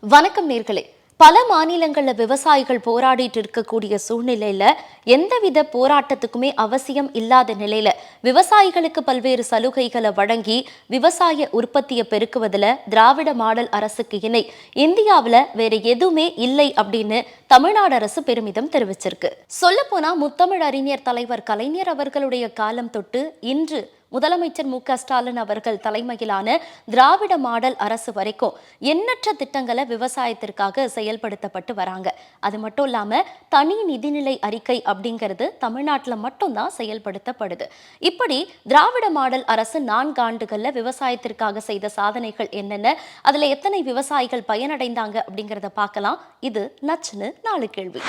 வணக்கம் நேர்களே. பல மாநிலங்கள்ல விவசாயிகள் போராடிட்டு இருக்கக்கூடிய சூழ்நிலையில எந்தவித போராட்டத்துக்குமே அவசியம் இல்லாத நிலையில விவசாயிகளுக்கு பல்வேறு சலுகைகளை வழங்கி விவசாய உற்பத்தியை பெருக்குவதில் திராவிட மாடல் அரசுக்கு இணை இந்தியாவில் வேற எதுவுமே இல்லை அப்படின்னு தமிழ்நாடு அரசு பெருமிதம் தெரிவிச்சிருக்கு. சொல்லப்போனா முத்தமிழ் அறிஞர் தலைவர் கலைஞர் அவர்களுடைய காலம் தொட்டு இன்று முதலமைச்சர் மு.க.ஸ்டாலின் அவர்கள் தலைமையிலான திராவிட மாடல் அரசு வரைக்கும் எண்ணற்ற திட்டங்களை விவசாயத்திற்காக செயல்படுத்தப்பட்டு வராங்க. அது மட்டும் இல்லாம தனி நிதிநிலை அறிக்கை அப்படிங்கிறது தமிழ்நாட்டில் மட்டும்தான் செயல்படுத்தப்படுது. இப்படி திராவிட மாடல் அரசு 4 ஆண்டுகள்ல விவசாயத்திற்காக செய்த சாதனைகள் என்னென்ன, அதுல எத்தனை விவசாயிகள் பயனடைந்தாங்க அப்படிங்கிறத பார்க்கலாம். இது நச்சுன்னு 4 கேள்வி.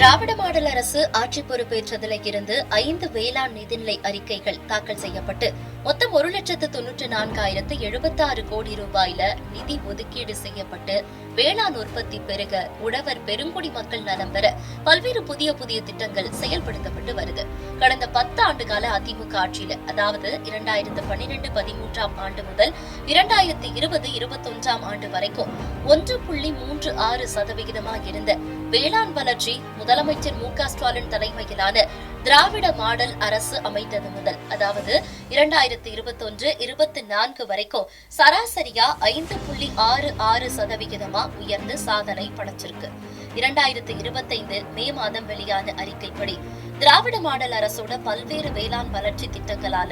திராவிட மாடல் அரசு ஆட்சி பொறுப்பேற்றதில் இருந்து 5 வேளாண் நிதிநிலை அறிக்கைகள் தாக்கல் செய்யப்பட்டு மொத்தம் 1,94,076 கோடி ரூபாயில நிதி ஒதுக்கீடு செய்யப்பட்டு வேளாண் உற்பத்தி பெருக, உழவர் பெருங்குடி மக்கள் நலம் பெற பல்வேறு புதிய திட்டங்கள் செயல்படுத்தப்பட்டு வருது. கடந்த 10 ஆண்டு கால அதிமுக ஆட்சியில, அதாவது 2012-13 ஆண்டு முதல் 2020-21 ஆண்டு வரைக்கும் 1.36% இருந்த வேளாண் வளர்ச்சி முதலமைச்சர் மு.க.ஸ்டாலின் தலைமையிலான திராவிட மாடல் அரசு அமைந்தது முதல், அதாவது 2021-24 வரைக்கும் சராசரியா 5.66% உயர்ந்து சாதனை படைச்சிருக்கு. 2025 மே மாதம் வெளியான அறிக்கைப்படி திராவிட மாடல் அரசோட பல்வேறு வேளாண் வளர்ச்சி திட்டங்களால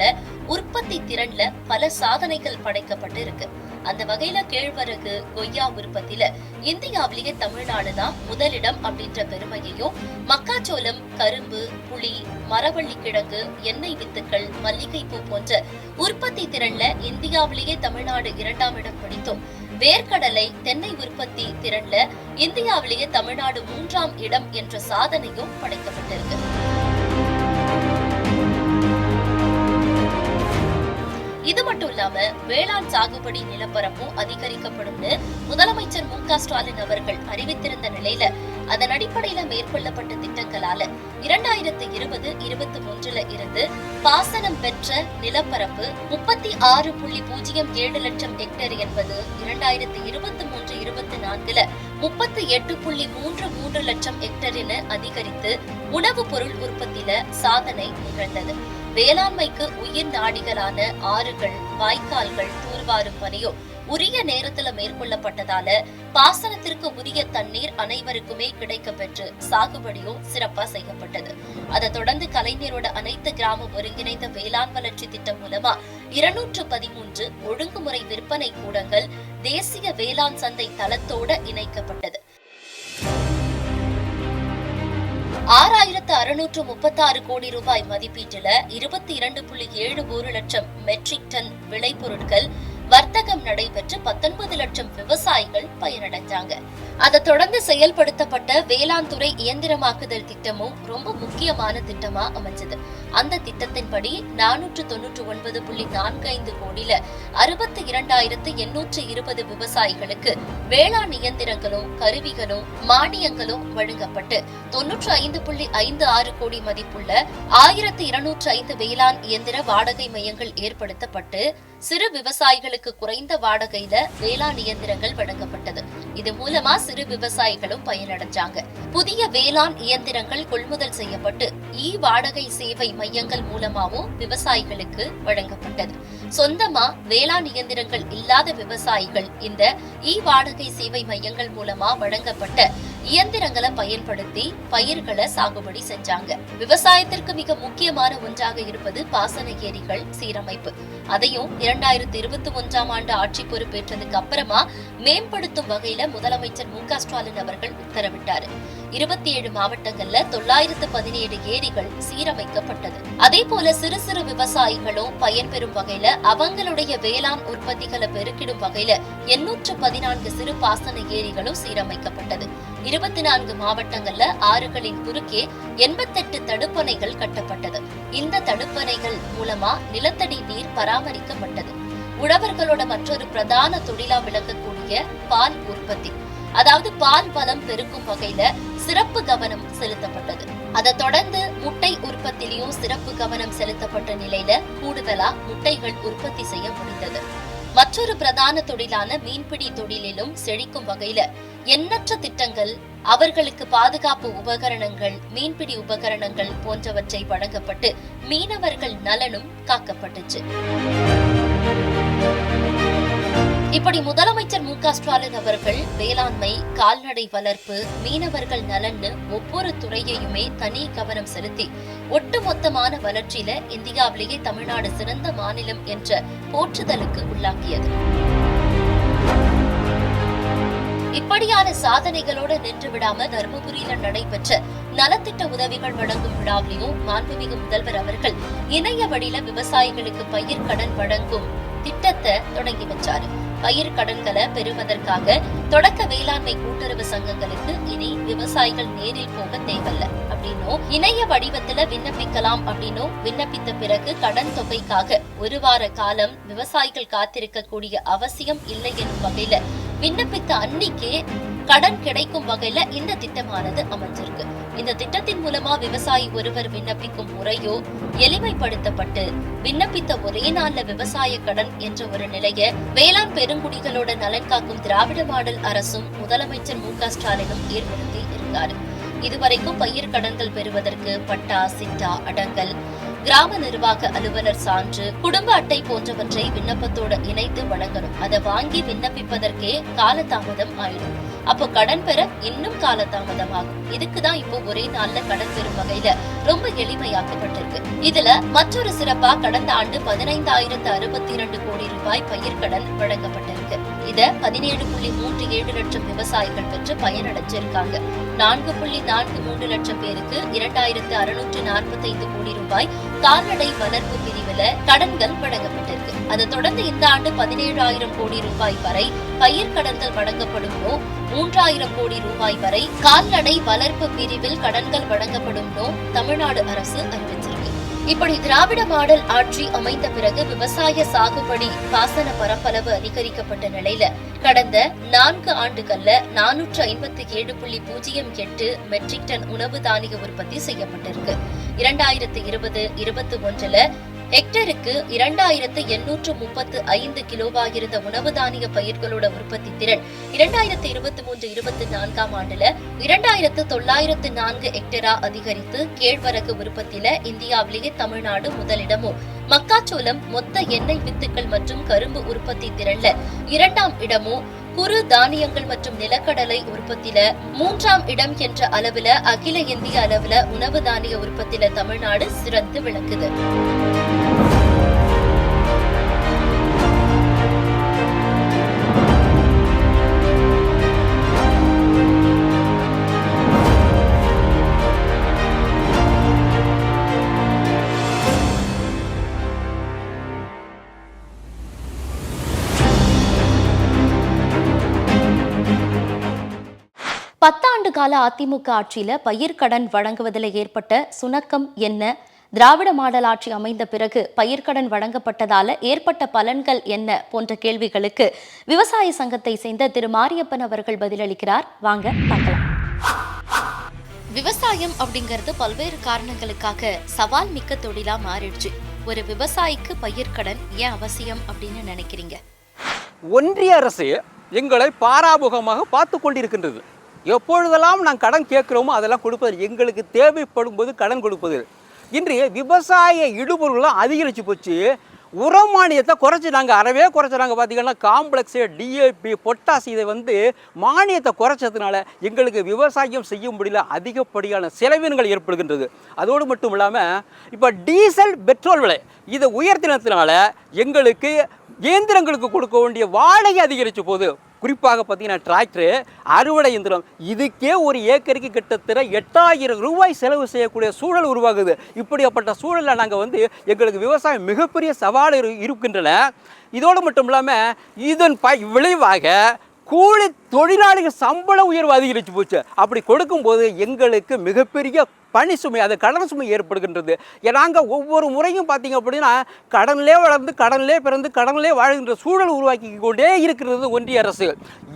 உற்பத்தி திறன்ல பல சாதனைகள் படைக்கப்பட்டு இருக்கு. அந்த வகையில கேழ்வரகு, கொய்யா உற்பத்தியில இந்தியாவிலேயே தமிழ்நாடுதான் முதலிடம் அப்படின்ற பெருமையையும், மக்காச்சோளம், கரும்பு, புளி, மரவள்ளி கிழங்கு, எண்ணெய் வித்துக்கள், மல்லிகைப்பூ போன்ற உற்பத்தி திறன்ல இந்தியாவிலேயே தமிழ்நாடு 2ஆம் இடம் பிடித்தும், வேர்க்கடலை, தென்னை உற்பத்தி திறன்ல இந்தியாவிலேயே தமிழ்நாடு 3ஆம் இடம் என்ற சாதனையும் படைக்கப்பட்டிருக்கு. இது மட்டும் இல்லாம வேளாண் சாகுபடி நிலப்பரப்பும் அதிகரிக்கப்படும்னு முதலமைச்சர் மு.க.ஸ்டாலின் அவர்கள் அறிவித்திருந்த நிலையில அதன் அடிப்படையில மேற்கொள்ளப்பட்ட திட்டங்களால 2020-21 இருந்து பாசனம் பெற்ற நிலப்பரப்பு 36.07 லட்சம் ஹெக்டேர் என்பது 2023-24 38.33 லட்சம் ஹெக்டேர் என அதிகரித்து உணவுப் பொருள் உற்பத்தியில சாதனை நிகழ்ந்தது. வேளாண்மைக்கு உயிர் நாடிகளான ஆறுகள், வாய்க்கால்கள் தூர்வாரும் பணியும் உரிய நேரத்துல மேற்கொள்ளப்பட்டதால பாசனத்திற்கு உரிய தண்ணீர் அனைவருக்குமே கிடைக்க பெற்று சாகுபடியும் சிறப்பா செய்யப்பட்டது. அதை தொடர்ந்து கலைஞரோட அனைத்து கிராம ஒருங்கிணைந்த வேளாண் வளர்ச்சி திட்டம் மூலமா 213 ஒழுங்குமுறை விற்பனை கூடங்கள் தேசிய வேளாண் சந்தை தளத்தோட இணைக்கப்பட்டது. 6,636 கோடி ரூபாய் மதிப்பீட்டுல 22.71 லட்சம் மெட்ரிக் டன் விளைபொருட்கள் வர்த்தகம் நடைபெற்று 19 லட்சம் விவசாயிகள் பயனடைஞ்சாங்க. அதை தொடர்ந்து செயல்படுத்தப்பட்ட வேளாண் துறை இயந்திரமாக்குதல் திட்டமும் ரொம்ப முக்கியமான திட்டமா அமைஞ்சது. அந்த திட்டத்தின்படி 499.45 கோடியில 62,820 விவசாயிகளுக்கு வேளாண் இயந்திரங்களும் கருவிகளும் மானியங்களும் வழங்கப்பட்டு 95.56 கோடி மதிப்புள்ள 1,205 வேளாண் இயந்திர வாடகை மையங்கள் ஏற்படுத்தப்பட்டு சிறு விவசாயிகளுக்கு குறைந்த வாடகையில வேளாண் இயந்திரங்கள் வழங்கப்பட்டது. இது மூலமா சிறு விவசாயிகளும் பயனடைஞ்சாங்க. புதிய வேளாண் இயந்திரங்கள் கொள்முதல் செய்யப்பட்டு வாடகை சேவை மையங்கள் மூலமாவும் விவசாயிகளுக்கு வழங்கப்பட்டது. சொந்தமா வேளாண் இயந்திரங்கள் இல்லாத விவசாயிகள் இந்த வாடகை சேவை மையங்கள் மூலமா வழங்கப்பட்ட இயந்திரங்களை பயன்படுத்தி பயிர்களை சாகுபடி செஞ்சாங்க. விவசாயத்திற்கு மிக முக்கியமான ஒன்றாக இருப்பது பாசன ஏரிகள் சீரமைப்பு. அதையும் 2021 ஆண்டு ஆட்சி பொறுப்பேற்றதுக்கு அப்புறமா மேம்படுத்தும் வகையில முதலமைச்சர் மு.க.ஸ்டாலின் அவர்கள் உத்தரவிட்டார். 27 மாவட்டங்கள்ல 917 ஏரிகள் சீரமைக்கப்பட்டது. அதே போல சிறு சிறு விவசாயிகளும் பயன்பெறும் வகையில அவங்களுடைய வேளாண் உற்பத்திகளை பெருக்கிடும் வகையில 814 சிறு பாசன ஏரிகளும் சீரமைக்கப்பட்டது. 24 மாவட்டங்கள்ல ஆறுகளின் குறுக்கே 88 தடுப்பணைகள் கட்டப்பட்டது. இந்த தடுப்பணைகள் மூலமா நிலத்தடி நீர் பராமரிக்கப்பட்டது. உழவர்களோட மற்றொரு பிரதான தொழிலா விளக்கக்கூடிய பால் உற்பத்தி, அதாவது பால் வளம் பெருக்கும் வகையில சிறப்பு கவனம் செலுத்தப்பட்டது. அதை தொடர்ந்து முட்டை உற்பத்தியிலும் சிறப்பு கவனம் செலுத்தப்பட்ட நிலையில கூடுதலா முட்டைகள் உற்பத்தி செய்ய முடிந்தது. மற்றொரு பிரதான தொழிலான மீன்பிடி தொழிலிலும் செழிக்கும் வகையில எண்ணற்ற திட்டங்கள், அவர்களுக்கு பாதுகாப்பு உபகரணங்கள், மீன்பிடி உபகரணங்கள் போன்றவற்றை வழங்கப்பட்டு மீனவர்கள் நலனும் காக்கப்பட்டுச்சு. இப்படி முதலமைச்சர் மு.க.ஸ்டாலின் அவர்கள் வேளாண்மை, கால்நடை வளர்ப்பு, மீனவர்கள் நலன்னு ஒவ்வொரு துறையையுமே தனி கவனம் செலுத்தி ஒட்டுமொத்தமான வளர்ச்சியில இந்தியாவிலேயே தமிழ்நாடு சிறந்த மாநிலம் என்ற போற்றுதலுக்கு உள்ளாக்கியது. இப்படியான சாதனைகளோடு நின்று விடாம தர்மபுரியில நடைபெற்ற நலத்திட்ட உதவிகள் வழங்கும் விழாவிலையும் மாண்புமிகு முதல்வர் அவர்கள் இணைய வழியில விவசாயிகளுக்கு பயிர் கடன் வழங்கும் திட்டத்தை தொடங்கி வச்சாரு. பயிர் கடன்களை பெறுவதற்காக தொடக்க வேளாண்மை கூட்டுறவு சங்கங்களுக்கு இனி விவசாயிகள் நேரில் போக தேவையில்ல அப்படின்னும், இணைய வடிவத்துல விண்ணப்பிக்கலாம் அப்படின்னும், விண்ணப்பித்த பிறகு கடன் தொகைக்காக ஒரு வார காலம் விவசாயிகள் காத்திருக்க கூடிய அவசியம் இல்லை என்னும் வகையில விண்ணப்பித்த அன்னிக்கே கடன் கிடைக்கும் வகையில இந்த திட்டமானது அமைஞ்சிருக்கு. இந்த திட்டத்தின் மூலமா விவசாயி ஒருவர் விண்ணப்பிக்கும் முறையோ எளிமைப்படுத்தப்பட்டு விண்ணப்பித்த ஒரே நாள்ல விவசாய கடன் என்ற ஒரு நிலைய வேளாண் பெருங்குடிகளோட நலன் காக்கும் திராவிட மாடல் அரசும் முதலமைச்சர் மு.க.ஸ்டாலினும் ஏற்படுத்தி இருக்காரு. இதுவரைக்கும் பயிர் கடன்கள் பெறுவதற்கு பட்டா, சிட்டா, அடங்கல், கிராம நிர்வாக அலுவலர் சான்று, குடும்ப அட்டை போன்றவற்றை விண்ணப்பத்தோட இணைத்து வழங்கணும். அதை வாங்கி விண்ணப்பிப்பதற்கே காலதாமதம் ஆயிடும். அப்போ கடன் பெற இன்னும் காலதாமதம் ஆகும். இதுக்குதான் இப்போ ஒரே நாள்ல கடன் பெறும் வகையில ரொம்ப எளிமையாக்கப்பட்டிருக்கு. இதுல மற்றொரு சிறப்பா கடந்த ஆண்டு 15,062 கோடி ரூபாய் பயிர் கடன் வழங்கப்பட்டிருக்கு. இத 17.37 லட்சம் விவசாயிகள் பெற்று பயனடைஞ்சிருக்காங்க. 4.43 லட்சம் பேருக்கு 2,645 கோடி ரூபாய் கால்நடை வளர்ப்பு பிரிவுல கடன்கள் வழங்கப்பட்டிருக்கு. அதை தொடர்ந்து இந்த ஆண்டு 17,000 கோடி ரூபாய் வரை பயிர் கடன்கள் வழங்கப்படும். 3,000 கோடி ரூபாய் வரை கால்நடை வளர்ப்பு பிரிவில் கடன்கள் வழங்கப்படும் தமிழ்நாடு அரசு அறிவிச்சிருக்கு. இப்படி திராவிட மாடல் ஆட்சி அமைந்த பிறகு விவசாய சாகுபடி பாசன பரப்பளவு அதிகரிக்கப்பட்ட நிலையில கடந்த 4 ஆண்டுகள்ல 457.08 மெட்ரிக் டன் உணவு தானிய உற்பத்தி செய்யப்பட்டிருக்கு. 2020-21 ஹெக்டருக்கு 2,835 கிலோவாக இருந்த உணவு தானிய பயிர்களோட உற்பத்தி திறன் 2023-24 ஆண்டுல 2,904 ஹெக்டரா அதிகரித்து கேழ்வரகு உற்பத்தியில இந்தியாவிலேயே தமிழ்நாடு முதலிடமும், மக்காச்சோளம், மொத்த எண்ணெய் வித்துக்கள் மற்றும் கரும்பு உற்பத்தி திறன்ல 2ஆம் இடமும், குறு தானியங்கள் மற்றும் நிலக்கடலை உற்பத்தியில 3ஆம் இடம் என்ற அளவுல அகில இந்திய அளவுல உணவு தானிய உற்பத்தியில தமிழ்நாடு சிறந்து விளங்குது. பத்தாண்டு கால அதிமுக ஆட்சியில பயிர்க்கடன் வழங்குவதில் ஏற்பட்ட சுணக்கம் என்ன? திராவிட மாடல் ஆட்சி அமைந்த பிறகு பயிர்க்கடன் வழங்கப்பட்டதால ஏற்பட்ட பலன்கள் என்ன? போன்ற கேள்விகளுக்கு விவசாய சங்கத்தை சேர்ந்த திரு மாரியப்பன் அவர்கள் பதிலளிக்கிறார். வாங்க பார்க்கலாம். விவசாயம் அப்படிங்கிறது பல்வேறு காரணங்களுக்காக சவால் மிக்க தொழிலா மாறிடுச்சு. ஒரு விவசாயிக்கு பயிர்க்கடன் ஏன் அவசியம் அப்படின்னு நினைக்கிறீங்க? ஒன்றிய அரசு எங்களை பாராமுகமாக பார்த்து கொண்டிருக்கின்றது. எப்பொழுதெல்லாம் நாங்கள் கடன் கேட்குறோமோ அதெல்லாம் கொடுப்பது, எங்களுக்கு தேவைப்படும் போது கடன் கொடுப்பது. இன்று விவசாய இடுபொருள்லாம் அதிகரித்து போச்சு. உரமானியத்தை குறைச்சி அறவே குறைச்சினாங்க. பார்த்திங்கன்னா காம்ப்ளெக்ஸு, டிஏபி, பொட்டாசி இதை மானியத்தை குறைச்சதுனால எங்களுக்கு விவசாயம் செய்ய முடியல. அதிகப்படியான செலவினங்கள் ஏற்படுகின்றது. அதோடு மட்டும் இல்லாமல் இப்போ டீசல், பெட்ரோல் விலை இதை உயர்த்தினதுனால எங்களுக்கு இயந்திரங்களுக்கு கொடுக்க வேண்டிய வாடகை அதிகரித்து போகுது. குறிப்பாக பார்த்தீங்கன்னா டிராக்டரு, அறுவடை இயந்திரம் இதுக்கே ஒரு ஏக்கருக்கு கிட்டத்தட்ட 8,000 ரூபாய் செலவு செய்யக்கூடிய சூழல் உருவாகுது. இப்படிப்பட்ட சூழலில் நாங்கள் எங்களுக்கு விவசாயம் மிகப்பெரிய சவால் இருக்கின்றன. இதோடு மட்டும் இல்லாமல் இதன் விளைவாக கூலி தொழிலாளிகள் சம்பள உயர்வு அதிகரித்து போச்சு. அப்படி கொடுக்கும்போது எங்களுக்கு மிகப்பெரிய பணி சுமை, அது கடன் சுமை ஏற்படுகின்றது. நாங்கள் ஒவ்வொரு முறையும் பார்த்தீங்க அப்படின்னா கடனிலே வளர்ந்து கடனிலே பிறந்து கடனிலே வாழ்கின்ற சூழல் உருவாக்கி கொண்டே இருக்கிறது ஒன்றிய அரசு.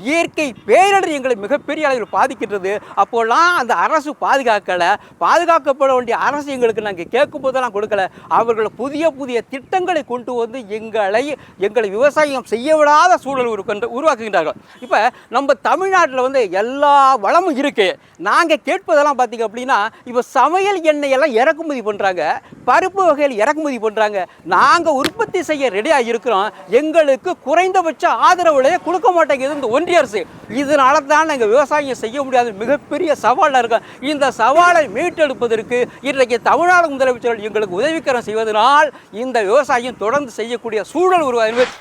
இயற்கை பேரிடர் எங்களை மிகப்பெரிய அளவில் பாதிக்கின்றது. அப்போலாம் அந்த அரசு பாதுகாக்கப்பட வேண்டிய அரசு எங்களுக்கு நாங்கள் கேட்கும் போதெல்லாம் கொடுக்கல. அவர்கள் புதிய புதிய திட்டங்களை கொண்டு வந்து எங்களை விவசாயம் செய்ய விடாத சூழல் உருவாக்குகின்றார்கள். இப்போ நம்ம தமிழ்நாட்டில் வந்து எல்லா வளமும் இருக்கு. நாங்கள் கேட்பதெல்லாம் பார்த்தீங்க அப்படின்னா இப்போ சமையல் எண்ணெய் எல்லாம் இறக்குமதி பண்ணுறாங்க, பருப்பு வகையில் இறக்குமதி பண்ணுறாங்க. நாங்கள் உற்பத்தி செய்ய ரெடியாக இருக்கிறோம், எங்களுக்கு குறைந்தபட்ச ஆதரவு விலையை கொடுக்க மாட்டேங்குது இந்த ஒன்றிய அரசு. இதனால தான் நாங்கள் விவசாயம் செய்ய முடியாத மிகப்பெரிய சவாலாக இருக்கோம். இந்த சவாலை மீட்டெடுப்பதற்கு இன்றைக்கு தமிழ்நாடு முதலமைச்சர்கள் எங்களுக்கு உதவிக்கரம் செய்வதனால் இந்த விவசாயம் தொடர்ந்து செய்யக்கூடிய சூழல் உருவாகிறது.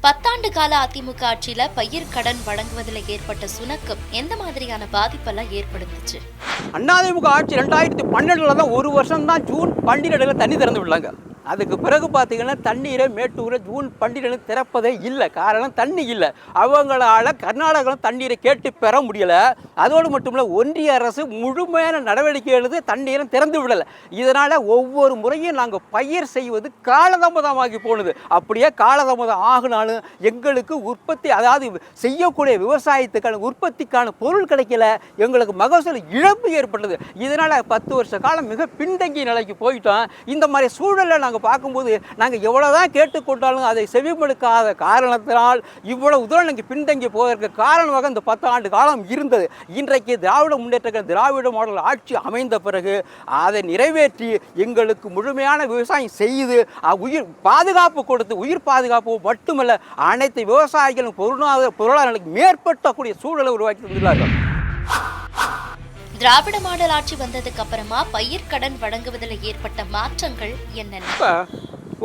10 ஆண்டு கால அதிமுக ஆட்சியில பயிர் கடன் வழங்குவதில் ஏற்பட்ட சுணக்கம் எந்த மாதிரியான பாதிப்பெல்லாம் ஏற்படுத்துச்சு? அதிமுக ஆட்சி 2012 தான், ஒரு வருஷம் தான், ஜூன் 12 தண்ணி திறந்து விடலாங்க. அதுக்கு பிறகு பார்த்தீங்கன்னா தண்ணீரை மேட்டூரை ஜூன் 12 திறப்பதே இல்லை. காரணம் தண்ணி இல்லை. அவங்களால கர்நாடகம் தண்ணீரை கேட்டு பெற முடியலை. அதோடு மட்டும் இல்லை, ஒன்றிய அரசு முழுமையான நடவடிக்கை எடுத்து தண்ணீரை திறந்து விடலை. இதனால் ஒவ்வொரு முறையும் நாங்கள் பயிர் செய்வது காலதாமதமாகி போனது. அப்படியே காலதாமதம் ஆகினாலும் எங்களுக்கு உற்பத்தி, அதாவது செய்யக்கூடிய விவசாயத்துக்கான உற்பத்திக்கான பொருள் கிடைக்கல, எங்களுக்கு மகசூல் இழப்பு ஏற்பட்டது. இதனால் 10 வருஷ காலம் மிக பின்தங்கிய நிலைக்கு போயிட்டோம். இந்த மாதிரி சூழலை நாங்கள் பார்க்கும்போது நாங்கள் எவ்வளோதான் கேட்டுக்கொண்டாலும் அதை செவிமடுக்காத காரணத்தினால் இவ்வளவு தூரம் நாங்கள் பின்தங்கி போவதற்கு காரணமாக இந்த 10 ஆண்டு காலம் இருந்தது. இன்றைக்கு திராவிட முன்னேற்ற திராவிட மாடல் ஆட்சி அமைந்த பிறகு அதை நிறைவேற்றி எங்களுக்கு முழுமையான விவசாயம் செய்து உயிர் பாதுகாப்பு கொடுத்து, உயிர் பாதுகாப்பு மட்டுமல்ல அனைத்து விவசாயிகளும் பொருளாதார மேற்பட்டக்கூடிய சூழலை உருவாக்கி தந்துள்ளார்கள். திராவிட மாடல் ஆட்சி வந்ததுக்கு அப்புறமா பயிர் கடன் வழங்குவதில் ஏற்பட்ட மாற்றங்கள் என்னென்ன?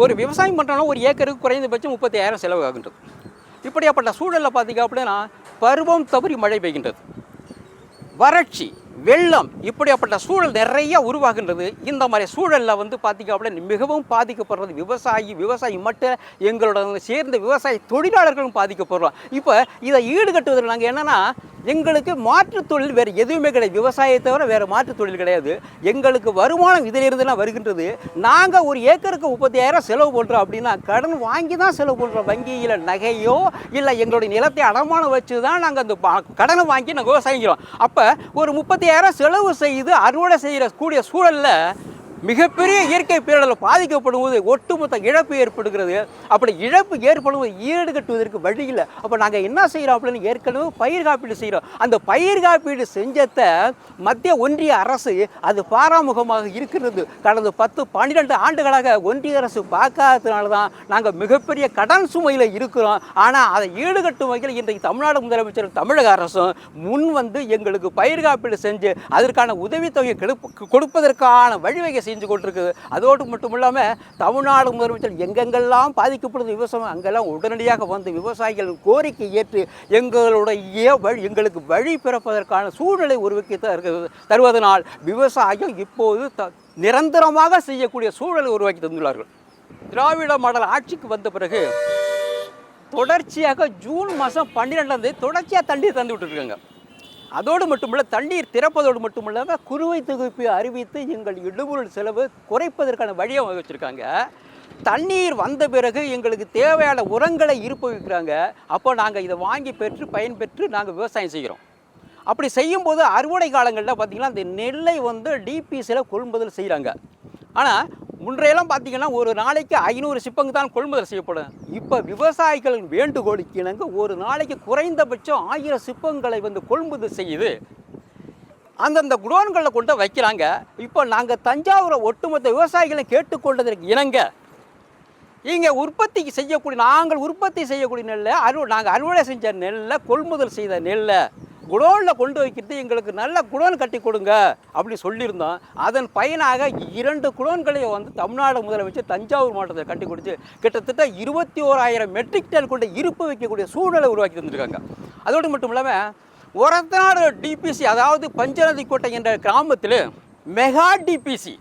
ஒரு விவசாயம் பண்ணுறோம்னா ஒரு ஏக்கருக்கு குறைந்தபட்சம் 35,000 செலவாகின்றது. இப்படியாப்பட்ட சூழலில் பார்த்தீங்க அப்படின்னா பருவம் தவறி மழை பெய்கின்றது, வறட்சி, வெள்ளம், இப்படியாப்பட்ட சூழல் நிறைய உருவாகின்றது. இந்த மாதிரி சூழலில் வந்து பார்த்திங்க அப்படின்னா மிகவும் பாதிக்கப்படுறது விவசாயி மட்டும் எங்களோட சேர்ந்த விவசாய தொழிலாளர்களும் பாதிக்கப்படுறோம். இப்போ இதை ஈடுகட்டுவதில் நாங்கள் என்னென்னா எங்களுக்கு மாற்றுத் தொழில் வேறு எதுவுமே கிடையாது. விவசாயத்தை தவிர வேறு மாற்றுத் தொழில் கிடையாது. எங்களுக்கு வருமானம் இதிலிருந்துலாம் வருகின்றது. நாங்கள் ஒரு ஏக்கருக்கு 30,000 செலவு பண்ணுறோம் அப்படின்னா கடன் வாங்கி தான் செலவு பண்ணுறோம். வங்கியில் நகையோ இல்லை எங்களுடைய நிலத்தை அடமானம் வச்சு தான் நாங்கள் அந்த கடனை வாங்கி நாங்கள் விவசாயம் செய்கிறோம். அப்போ ஒரு 30,000 செலவு செய்து அறுவடை செய்கிற கூடிய சூழலில் மிகப்பெரிய இயற்கை பேரிடரில் பாதிக்கப்படும் போது ஒட்டுமொத்த இழப்பு ஏற்படுகிறது. அப்படி இழப்பு ஏற்படும் போது ஈடுகட்டுவதற்கு வழி இல்லை. அப்போ நாங்கள் என்ன செய்கிறோம் அப்படின்னு ஏற்கனவே பயிர் காப்பீடு செய்கிறோம். அந்த பயிர் காப்பீடு செஞ்சத்தை மத்திய ஒன்றிய அரசு அது பாராமுகமாக இருக்கிறது. கடந்த 10-12 ஆண்டுகளாக ஒன்றிய அரசு பார்க்காததுனால தான் நாங்கள் மிகப்பெரிய கடன் சுமையில் இருக்கிறோம். ஆனால் அதை ஈடுகட்டும் வகையில் இன்றைக்கு தமிழ்நாடு முதலமைச்சர் தமிழக அரசும் முன் வந்து எங்களுக்கு பயிர் காப்பீடு செஞ்சு அதற்கான உதவித்தொகை கொடுப்பதற்கான வழிவகை செஞ்சு கொண்டிருக்குது. அதோடு மட்டும் இல்லாமல் தமிழ்நாடு முதலமைச்சர் எங்கெங்கெல்லாம் பாதிக்கப்படுது விவசாயம் அங்கெல்லாம் உடனடியாக வந்து விவசாயிகள் கோரிக்கை ஏற்று எங்களுக்கு வழி பிறப்பதற்கான சூழ்நிலை உருவாக்கி தருவதனால் விவசாயம் இப்போது நிரந்தரமாக செய்யக்கூடிய சூழலை உருவாக்கி தந்துள்ளார்கள். திராவிட மாடல் ஆட்சிக்கு வந்த பிறகு தொடர்ச்சியாக ஜூன் மாதம் 12 தொடர்ச்சியாக தண்ணீர் தந்து விட்டுருக்காங்க. அதோடு மட்டுமல்ல, தண்ணீர் திறப்பதோடு மட்டுமில்லாமல் குறுவை தொகுப்பை அறிவித்து எங்கள் இடுபொருள் செலவு குறைப்பதற்கான வழியை வச்சுருக்காங்க. தண்ணீர் வந்த பிறகு எங்களுக்கு தேவையான உரங்களை இருப்பு வைக்கிறாங்க. அப்போ நாங்கள் இதை வாங்கி பயன்பெற்று நாங்கள் விவசாயம் செய்கிறோம். அப்படி செய்யும்போது அறுவடை காலங்களில் பார்த்திங்கன்னா இந்த நெல்லை வந்து டிபிசியில் கொள்முதல் செய்கிறாங்க. ஆனால் முன்றையெல்லாம் பார்த்தீங்கன்னா ஒரு நாளைக்கு 500 சிப்பங்கு தான் கொள்முதல் செய்யப்படும். இப்போ விவசாயிகளின் வேண்டுகோளுக்கு இணங்க ஒரு நாளைக்கு குறைந்தபட்சம் 1000 சிப்பங்களை வந்து கொள்முதல் செய்யுது. அந்தந்த குடோன்களில் கொண்டு வைக்கிறாங்க. இப்போ நாங்கள் தஞ்சாவூரை ஒட்டுமொத்த விவசாயிகளை கேட்டுக்கொண்டதற்கு இணங்க இங்கே நாங்கள் உற்பத்தி செய்யக்கூடிய நெல்லை நாங்கள் அறுவடை செஞ்ச நெல்லை கொள்முதல் செய்த நெல்லை குடோனில் கொண்டு வைக்கிறது எங்களுக்கு நல்ல குடோன் கட்டி கொடுங்க அப்படி சொல்லியிருந்தோம். அதன் பயனாக 2 குடோன்களை வந்து தமிழ்நாடு முதலமைச்சர் தஞ்சாவூர் மாவட்டத்தில் கட்டி கொடுத்து கிட்டத்தட்ட 21,000 மெட்ரிக் டன் கொண்டு இருப்பு வைக்கக்கூடிய சூழலை உருவாக்கி தந்துருக்காங்க. அதோடு மட்டும் இல்லாமல் ஒரத்தநாடு டிபிசி, அதாவது பஞ்சநதி கோட்டை என்ற கிராமத்தில் மெகா டிபிசி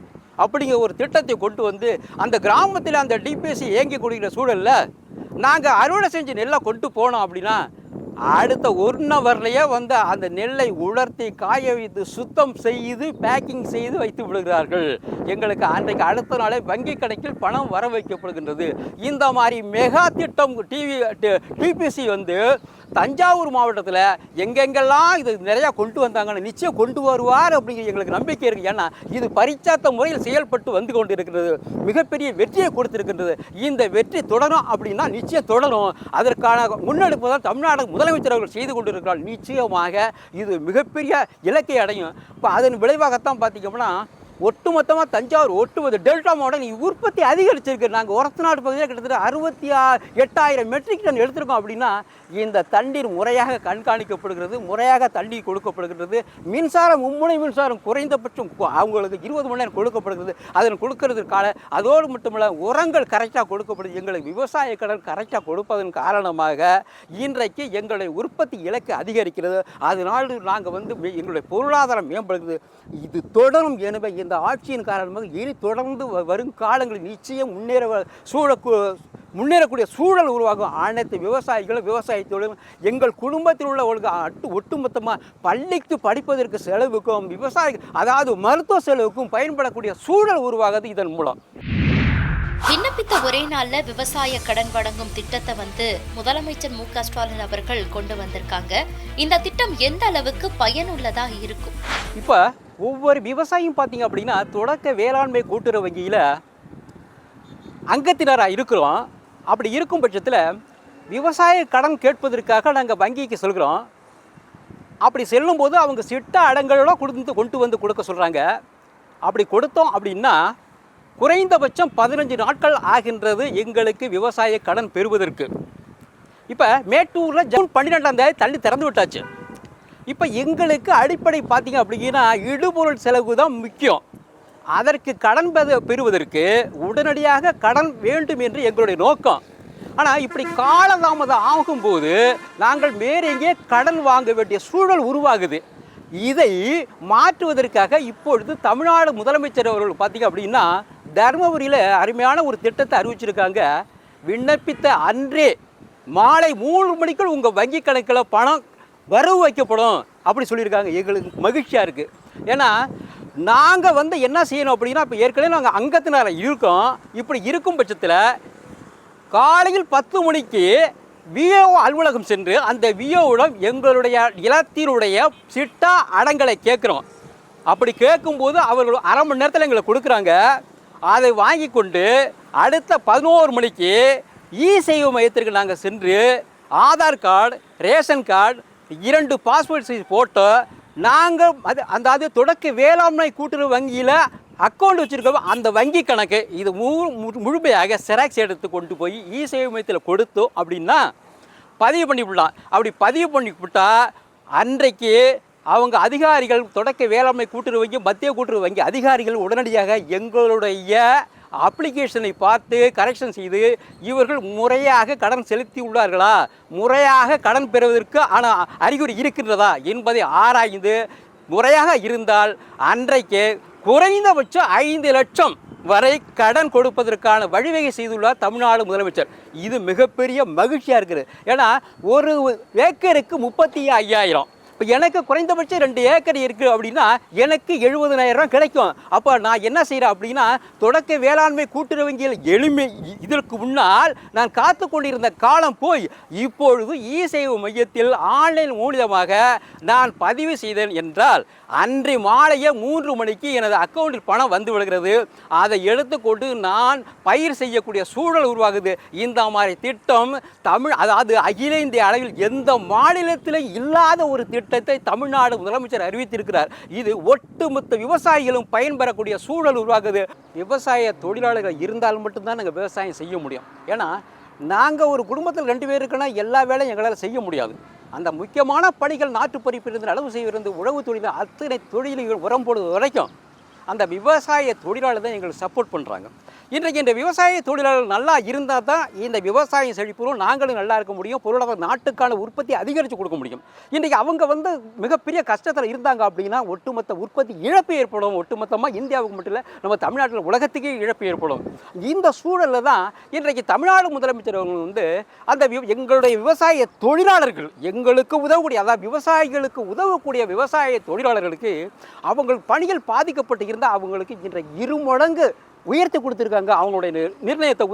அப்படிங்கிற ஒரு திட்டத்தை கொண்டு வந்து அந்த கிராமத்தில் அந்த டிபிசி இயங்கி கொடுக்கிற சூழலில் நாங்கள் அறுவடை செஞ்சு நெல்லை கொண்டு போனோம் அப்படின்னா அடுத்த 1 ஹவர்லேயே வந்து அந்த நெல்லை உலர்த்தி காய வைத்து சுத்தம் செய்து பேக்கிங் செய்து வைத்து விடுகிறார்கள். எங்களுக்கு அன்றைக்கு அடுத்த நாளே வங்கி கணக்கில் பணம் வர வைக்கப்படுகின்றது. இந்த மாதிரி மெகா திட்டம் டிபிசி வந்து தஞ்சாவூர் மாவட்டத்தில் எங்கெங்கெல்லாம் இது நிறையா கொண்டு வந்தாங்கன்னு நிச்சயம் கொண்டு வருவார் அப்படிங்கிற எங்களுக்கு நம்பிக்கை இருக்குது. ஏன்னா இது பரிச்சார்த்த முறையில் செயல்பட்டு வந்து கொண்டு இருக்கிறது, மிகப்பெரிய வெற்றியை கொடுத்திருக்கின்றது. இந்த வெற்றி தொடரும் அப்படின்னா நிச்சயம் தொடரும். அதற்கான முன்னெடுப்பு தான் தமிழ்நாடு முதலமைச்சர் அவர்கள் செய்து கொண்டிருக்கிறார். நிச்சயமாக இது மிகப்பெரிய இலக்கை அடையும். இப்போ அதன் விளைவாகத்தான் பார்த்திங்கன்னா ஒட்டுமொத்தமாக தஞ்சாவூர் ஒட்டுமொத்த டெல்டா மாவட்டம் உற்பத்தி அதிகரிச்சிருக்கு. நாங்கள் ஒரத்தநாடு பகுதியில் கிட்டத்தட்ட 68,000 மெட்ரிக் டன் எடுத்திருக்கோம். அப்படின்னா இந்த தண்ணீர் முறையாக கண்காணிக்கப்படுகிறது, முறையாக தண்ணீர் கொடுக்கப்படுகிறது. மின்சாரம் மும்முனை மின்சாரம் குறைந்தபட்சம் அவங்களுக்கு 20 மணி நேரம் கொடுக்கப்படுகிறது. அதன் கொடுக்கறதுக்கான அதோடு மட்டுமல்ல உரங்கள் கரெக்டாக கொடுக்கப்படுது. எங்களுக்கு விவசாய கடன் கரெக்டாக கொடுப்பதன் காரணமாக இன்றைக்கு எங்களுடைய உற்பத்தி இலக்கு அதிகரிக்கிறது. அதனால் நாங்கள் வந்து எங்களுடைய பொருளாதாரம் மேம்படுகிறது. இது தொடரும். எனவே இந்த ஆட்சியின் காரணமாக இனி தொடர்ந்து வரும் காலங்களில் நிச்சயம் முன்னேறக்கூடிய சூழல் உருவாகும். அனைத்து விவசாயிகளும் விவசாய தொழிலும் எங்கள் குடும்பத்தில் உள்ளவர்களுக்கு ஒட்டுமொத்தமாக பள்ளிக்கு படிப்பதற்கு செலவுக்கும் அதாவது மருத்துவ செலவுக்கும் பயன்படக்கூடிய சூழல் உருவாகுது இதன் மூலம். விண்ணப்பித்த ஒரே நாள்ல விவசாய கடன் வழங்கும் திட்டத்தை வந்து முதலமைச்சர் மு.க. ஸ்டாலின் அவர்கள் கொண்டு வந்திருக்காங்க. இந்த திட்டம் எந்த அளவுக்கு பயனுள்ளதா இருக்கும்? இப்போ ஒவ்வொரு விவசாயியும் பார்த்தீங்க அப்படின்னா தொடக்க வேளாண்மை கூட்டுறவு வங்கியில் அங்கத்தினராக இருக்கிறோம். அப்படி இருக்கும் பட்சத்தில் விவசாய கடன் கேட்பதற்காக நாங்கள் வங்கிக்கு செல்கிறோம். அப்படி செல்லும்போது அவங்க சிட்ட அடங்களோட கொண்டு வந்து கொடுக்க சொல்கிறாங்க. அப்படி கொடுத்தோம் அப்படின்னா குறைந்தபட்சம் 15 நாட்கள் ஆகின்றது எங்களுக்கு விவசாய கடன் பெறுவதற்கு. இப்போ மேட்டூரில் ஜூன் 12ஆம் தேதி தள்ளி திறந்து விட்டாச்சு. இப்போ எங்களுக்கு அடிப்படை பார்த்திங்க அப்படின்னா இடுபொருள் செலவு தான் முக்கியம். அதற்கு கடன் பெறுவதற்கு உடனடியாக கடன் வேண்டும் என்று எங்களுடைய நோக்கம். ஆனால் இப்படி காலதாமதம் ஆகும்போது நாங்கள் வேறு எங்கே கடன் வாங்க வேண்டிய சூழல் உருவாகுது. இதை மாற்றுவதற்காக இப்பொழுது தமிழ்நாடு முதலமைச்சர் அவர்கள் பார்த்திங்க அப்படின்னா தருமபுரியில் அருமையான ஒரு திட்டத்தை அறிவிச்சிருக்காங்க. விண்ணப்பித்த அன்றே மாலை 3 மணிக்குள் உங்கள் வங்கி கணக்கில் பணம் வரவு வைக்கப்படும் அப்படி சொல்லியிருக்காங்க. எங்களுக்கு மகிழ்ச்சியாக இருக்குது. ஏன்னா நாங்கள் வந்து என்ன செய்யணும் அப்படின்னா இப்போ ஏற்கனவே நாங்கள் அங்கத்தினராக இருக்கோம். இப்படி இருக்கும் பட்சத்தில் காலையில் 10 மணிக்கு விஓ அலுவலகம் சென்று அந்த விஓவிடம் எங்களுடைய இலத்தினுடைய சிட்டா அடங்களை கேட்குறோம். அப்படி கேட்கும்போது அவர்கள் அரை மணி நேரத்தில் எங்களை கொடுக்குறாங்க. அதை வாங்கி கொண்டு அடுத்த 11 மணிக்கு இ-சேவை மையத்திற்கு நாங்கள் சென்று Aadhaar card, ration card, 2 passport size photo, நாங்கள் அது தொடக்க வேளாண்மை கூட்டுறவு வங்கியில் அக்கௌண்ட் வச்சுருக்கோம். அந்த வங்கி கணக்கு இது முழுமையாக செராக்ஸ் எடுத்து கொண்டு போய் இ-சேவை மையத்தில் கொடுத்தோம் அப்படின்னா பதிவு பண்ணிவிடலாம். அப்படி பதிவு பண்ணிவிட்டால் அன்றைக்கு அவங்க அதிகாரிகள் தொடக்க வேளாண்மை கூட்டுறவு வங்கி, மத்திய கூட்டுறவு வங்கி அதிகாரிகள் உடனடியாக எங்களுடைய அப்ளிகேஷனை பார்த்து கரெக்ஷன் செய்து இவர்கள் முறையாக கடன் செலுத்தி உள்ளார்களா, முறையாக கடன் பெறுவதற்கு ஆனால் அறிகுறி இருக்கின்றதா என்பதை ஆராய்ந்து முறையாக இருந்தால் அன்றைக்கு குறைந்தபட்சம் 5 லட்சம் வரை கடன் கொடுப்பதற்கான வழிவகை செய்துள்ளார் தமிழ்நாடு முதலமைச்சர். இது மிகப்பெரிய மகிழ்ச்சியாக இருக்குது. ஏன்னா ஒரு ஏக்கருக்கு 35,000. இப்போ எனக்கு குறைந்தபட்சம் 2 ஏக்கர் இருக்குது அப்படின்னா எனக்கு 70,000 கிடைக்கும். அப்போ நான் என்ன செய்கிறேன் அப்படின்னா தொடக்க வேளாண்மை கூட்டுறவு வங்கியில் இதற்கு முன்னால் நான் காத்து கொண்டிருந்த காலம் போய் இப்பொழுது இ-சேவை மையத்தில் ஆன்லைன் மூலமாக நான் பதிவு செய்தேன் என்றால் அன்று மாலையே 3 மணிக்கு எனது அக்கௌண்ட்டில் பணம் வந்து விடுகிறது. அதை எடுத்துக்கொண்டு நான் பயிர் செய்யக்கூடிய சூழல் உருவாகுது. இந்த மாதிரி திட்டம் அதாவது அகில இந்திய அளவில் எந்த மாநிலத்திலும் இல்லாத ஒரு திட்டத்தை தமிழ்நாடு முதலமைச்சர் அறிவித்திருக்கிறார். இது ஒட்டுமொத்த விவசாயிகளும் பயன்பெறக்கூடிய சூழல் உருவாகுது. விவசாய தொழிலாளர்கள் இருந்தால் மட்டும்தான் நாங்கள் விவசாயம் செய்ய முடியும். ஏன்னா நாங்கள் ஒரு குடும்பத்தில் 2 பேர் இருக்குன்னா எல்லா வேலையும் எங்களால் செய்ய முடியாது. அந்த முக்கியமான பணிகள் நாட்டு பறிப்பிலிருந்து நடவு செய்வது, உழவு தொழில், அத்தனை தொழில்கள் உரம் போடுவது வரைக்கும் அந்த விவசாய தொழிலாளர் தான் எங்களுக்கு சப்போர்ட் பண்ணுறாங்க. இன்றைக்கு இந்த விவசாய தொழிலாளர்கள் நல்லா இருந்தால் தான் இந்த விவசாயம் செழிப்பும் நாங்களும் நல்லா இருக்க முடியும், பொருளாதார நாட்டுக்கான உற்பத்தி அதிகரித்து கொடுக்க முடியும். இன்றைக்கி அவங்க வந்து மிகப்பெரிய கஷ்டத்தில் இருந்தாங்க அப்படின்னா ஒட்டுமொத்த உற்பத்தி இழப்பு ஏற்படும். ஒட்டுமொத்தமாக இந்தியாவுக்கு மட்டும் இல்லை, நம்ம தமிழ்நாட்டில் உலகத்துக்கே இழப்பு ஏற்படும். இந்த சூழலில் தான் இன்றைக்கு தமிழ்நாடு முதலமைச்சர் அவங்க வந்து அந்த எங்களுடைய விவசாய தொழிலாளர்கள் எங்களுக்கு உதவக்கூடிய, அதாவது விவசாயிகளுக்கு உதவக்கூடிய விவசாய தொழிலாளர்களுக்கு அவங்க பணிகள் பாதிக்கப்பட்டு இருந்தால் அவங்களுக்கு இன்றைக்கு 2 மடங்கு உயர்த்தி கொடுத்துருக்காங்க அவங்களுடைய நிர்ணயத்தை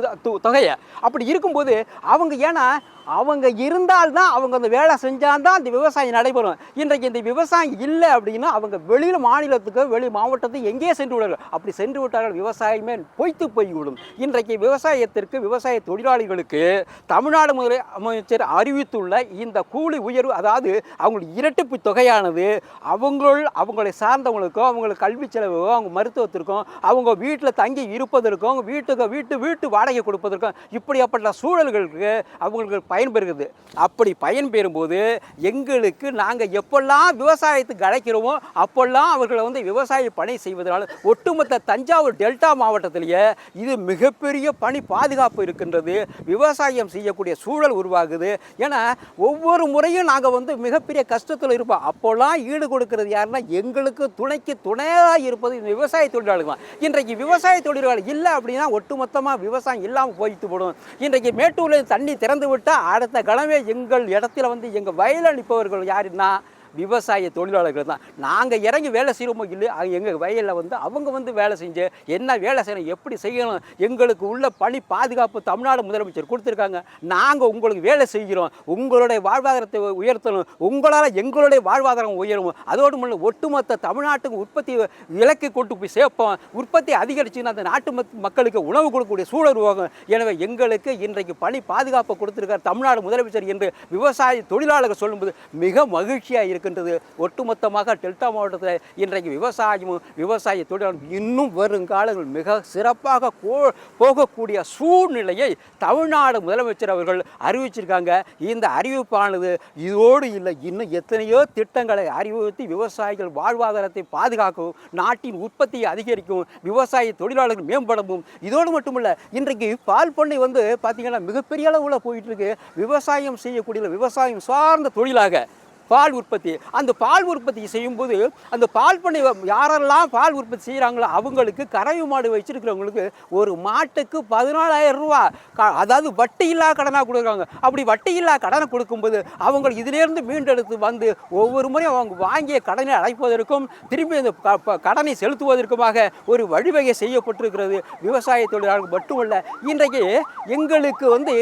தொகையை. அப்படி இருக்கும்போது அவங்க ஏன்னா அவங்க இருந்தால்தான் அவங்க அந்த வேலை செஞ்சால்தான் அந்த விவசாயம் நடைபெறும். இன்றைக்கு இந்த விவசாயம் இல்லை அப்படின்னா அவங்க வெளியில் மாநிலத்துக்கு வெளி மாவட்டத்துக்கு எங்கேயே சென்று விடுவார்கள். அப்படி சென்று விட்டார்கள் விவசாயமே பொய்த்து போய்விடும். இன்றைக்கு விவசாயத்திற்கு விவசாய தொழிலாளிகளுக்கு தமிழ்நாடு முதலமைச்சர் அறிவித்துள்ள இந்த கூலி உயர்வு, அதாவது அவங்களுக்கு இரட்டிப்பு தொகையானது அவங்களை சார்ந்தவங்களுக்கும் அவங்களுக்கு கல்வி செலவுக்கும் அவங்க மருத்துவத்திற்கும் அவங்க வீட்டில் தங்கி இருப்பதற்கும் வீட்டு வாடகை கொடுப்பதற்கும் இப்படிப்பட்ட சூழல்களுக்கு அவங்களுக்கு பயன்பெறுகிறது. அப்படி பயன்பெறும்போது எங்களுக்கு நாங்கள் எப்பெல்லாம் விவசாயத்துக்கு அழைக்கிறோமோ அப்பெல்லாம் அவர்களை வந்து விவசாய பணி செய்வதனால ஒட்டுமொத்த தஞ்சாவூர் டெல்டா மாவட்டத்திலேயே இது மிகப்பெரிய பணி பாதுகாப்பு இருக்கின்றது. விவசாயம் செய்யக்கூடிய சூழல் உருவாகுது. ஏன்னா ஒவ்வொரு முறையும் நாங்கள் வந்து மிகப்பெரிய கஷ்டத்தில் இருப்போம். அப்போல்லாம் ஈடு கொடுக்கிறது யாருன்னா எங்களுக்கு துணையாக இருப்பது இந்த விவசாய தொழிலாளர்கள் தான். இன்றைக்கு விவசாய தொழிலாளர்கள் இல்லை அப்படின்னா ஒட்டுமொத்தமாக விவசாயம் இல்லாமல் போயிட்டு போடும். இன்றைக்கு மேட்டூரில் தண்ணி திறந்து விட்டால் அடுத்த கிழமை எங்கள் இடத்துல வந்து எங்கள் வயலில் நிற்பவர்கள் யாருன்னா விவசாய தொழிலாளர்கள் தான். நாங்கள் இறங்கி வேலை செய்கிறோமோ இல்லையோ எங்கள் வயலில் வந்து அவங்க வந்து வேலை செஞ்சு என்ன வேலை செய்யணும், எப்படி செய்யணும், எங்களுக்கு உள்ள பணி பாதுகாப்பு தமிழ்நாடு முதலமைச்சர் கொடுத்துருக்காங்க. நாங்கள் உங்களுக்கு வேலை செய்கிறோம், உங்களுடைய வாழ்வாதாரத்தை உயர்த்தணும், உங்களால் எங்களுடைய வாழ்வாதாரம் உயரும். அதோடு மட்டும் ஒட்டுமொத்த தமிழ்நாட்டுக்கு உற்பத்தி இலக்கை கொண்டு போய் சேர்ப்போம். உற்பத்தி அதிகரிச்சுன்னா அந்த நாட்டு மக்களுக்கு உணவு கொடுக்கக்கூடிய சூழல் உருவாகும். எனவே எங்களுக்கு இன்றைக்கு பணி பாதுகாப்பு கொடுத்துருக்கார் தமிழ்நாடு முதலமைச்சர் என்று விவசாய தொழிலாளர்கள் சொல்லும்போது மிக மகிழ்ச்சியாக இருக்கு. ஒட்டுமொத்தமாக டெல்டா மாவட்டத்தில் இன்றைக்கு விவசாயமும் விவசாய தொழிலாளர்கள் இன்னும் வருங்காலங்கள் மிக சிறப்பாக போகக்கூடிய சூழ்நிலையை தமிழ்நாடு முதலமைச்சர் அவர்கள் அறிவிச்சிருக்காங்க. இந்த அறிவிப்பானது இதோடு இல்லை, இன்னும் எத்தனையோ திட்டங்களை அறிவித்து விவசாயிகள் வாழ்வாதாரத்தை பாதுகாக்கவும் நாட்டின் உற்பத்தியை அதிகரிக்கும், விவசாய தொழிலாளர்கள் மேம்படவும். இதோடு மட்டுமல்ல, இன்றைக்கு பால் பண்ணை வந்து பார்த்தீங்கன்னா மிகப்பெரிய அளவில் போயிட்டு இருக்கு. விவசாயம் செய்யக்கூடிய விவசாயம் சார்ந்த தொழிலாக பால் உற்பத்தி, அந்த பால் உற்பத்தி செய்யும்போது அந்த பால் பண்ணை யாரெல்லாம் பால் உற்பத்தி செய்கிறாங்களோ அவங்களுக்கு கறவை மாடு வச்சிருக்கிறவங்களுக்கு ஒரு மாட்டுக்கு 14,000 ரூபா, அதாவது வட்டி இல்லா கடனாக கொடுக்குறாங்க. அப்படி வட்டி இல்லா கடனை கொடுக்கும்போது அவங்க இதிலேருந்து மீண்டெடுத்து வந்து ஒவ்வொரு முறையும் அவங்க வாங்கிய கடனை அடைப்பதற்கும் திரும்பி அந்த கடனை செலுத்துவதற்குமாக ஒரு வழிவகை செய்யப்பட்டிருக்கிறது. விவசாய தொழிலாளர்கள் மட்டுமல்ல, இன்றைக்கு எங்களுக்கு வந்து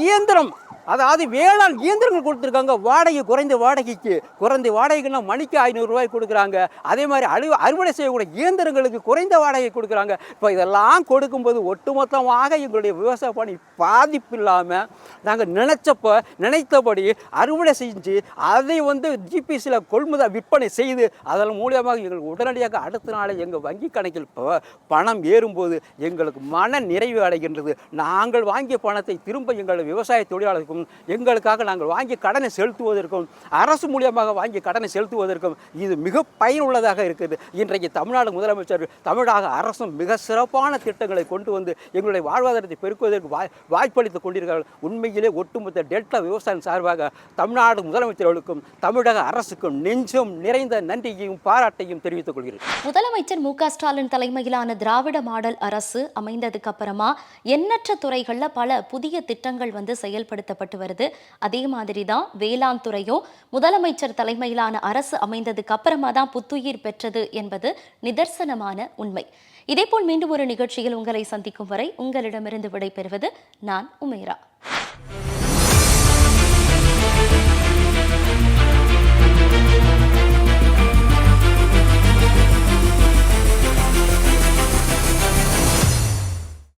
இயந்திரம், அதாவது வேளாண் இயந்திரங்கள் கொடுத்துருக்காங்க. வாடகை குறைந்த வாடகைக்குன்னா மணிக்கு 500 ரூபாய் கொடுக்குறாங்க. அதே மாதிரி அறுவடை செய்யக்கூடிய இயந்திரங்களுக்கு குறைந்த வாடகை கொடுக்குறாங்க. இப்போ இதெல்லாம் கொடுக்கும்போது ஒட்டுமொத்தமாக எங்களுடைய விவசாய பணி பாதிப்பு இல்லாமல் நாங்கள் நினைத்தபடி அறுவடை செஞ்சு அதை வந்து ஜிபிசியில் கொள்முதல் விற்பனை செய்து அதன் மூலியமாக எங்களுக்கு உடனடியாக அடுத்த நாளை எங்கள் வங்கி கணக்கில் பணம் ஏறும்போது எங்களுக்கு மன நிறைவு அடைகின்றது. நாங்கள் வாங்கிய பணத்தை திரும்ப எங்கள் விவசாய தொழிலாளர்களுக்கும் எங்களுக்காக நாங்கள் வாங்கி கடனை செலுத்துவதற்கும் அரசு மூலியமாக வாங்கி கடனை செலுத்துவதற்கும் இது மிக பயனுள்ளதாக இருக்குது. இன்றைக்கு தமிழ்நாடு முதலமைச்சர் தமிழக அரசும் மிக சிறப்பான திட்டங்களை கொண்டு வந்து எங்களுடைய வாழ்வாதாரத்தை பெருக்குவதற்கு வாய்ப்பளித்துக் கொண்டிருக்கிறார்கள். உண்மையிலே ஒட்டுமொத்த டெல்டா விவசாயம் சார்பாக தமிழ்நாடு முதலமைச்சர்களுக்கும் தமிழக அரசுக்கும் நெஞ்சம் நிறைந்த நன்றியையும் பாராட்டையும் தெரிவித்துக் கொள்கிறேன். முதலமைச்சர் மு.க. ஸ்டாலின் தலைமையிலான திராவிட மாடல் அரசு அமைந்ததுக்கு அப்புறமா எண்ணற்ற துறைகளில் பல புதிய திட்டங்கள் வந்து செயல்படுத்தப்பட்டு வருது. அதே மாதிரி தான் வேளாண் துறையும் முதலமைச்சர் தலைமையிலான அரசு அமைந்ததுக்கு அப்புறமா தான் புத்துயிர் பெற்றது என்பது நிதர்சனமான உண்மை. இதேபோல் மீண்டும் ஒரு நிகழ்ச்சியில் உங்களை சந்திக்கும் வரை உங்களிடமிருந்து விடைபெறுவது நான் உமேரா.